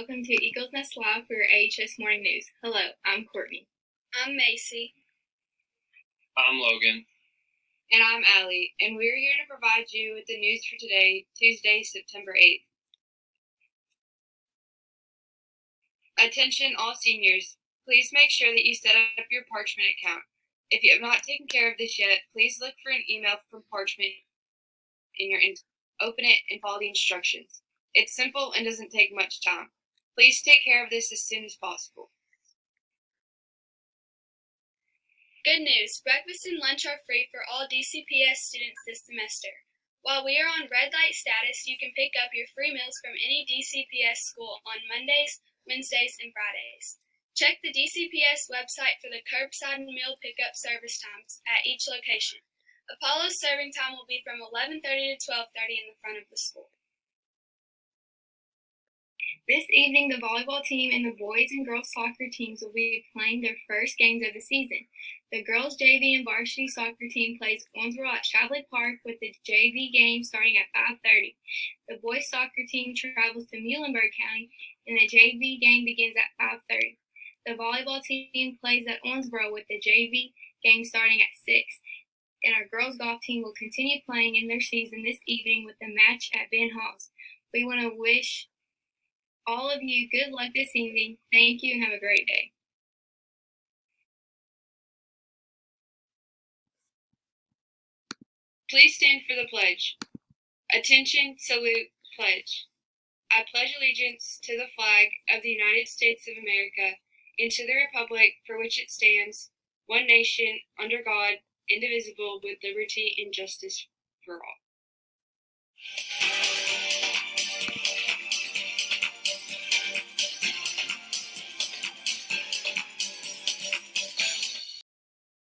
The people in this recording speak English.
welcome to Eagles Nest Live for your AHS Morning News. Hello, I'm Courtney. I'm Macy. I'm Logan. And I'm Allie, and we're here to provide you with the news for today, Tuesday, September 8th. Attention all seniors, please make sure that you set up your Parchment account. If you have not taken care of this yet, please look for an email from Parchment in your inbox. Open it and follow the instructions. It's simple and doesn't take much time. Please take care of this as soon as possible. Good news, breakfast and lunch are free for all DCPS students this semester. While we are on red light status, you can pick up your free meals from any DCPS school on Mondays, Wednesdays, and Fridays. Check the DCPS website for the curbside meal pickup service times at each location. Apollo's serving time will be from 11:30 to 12:30 in the front of the school. This evening, the volleyball team and the boys and girls soccer teams will be playing their first games of the season. The girls JV and varsity soccer team plays Owensboro at Chadley Park with the JV game starting at 5:30. The boys soccer team travels to Muhlenberg County and the JV game begins at 5:30. The volleyball team plays at Owensboro with the JV game starting at 6. And our girls golf team will continue playing in their season this evening with the match at Ben Halls. We want to wish all of you good luck this evening. Thank you and have a great day. Please stand for the pledge. Attention, salute, pledge. I pledge allegiance to the flag of the United States of America and to the republic for which it stands, one nation, under God, indivisible, with liberty and justice for all.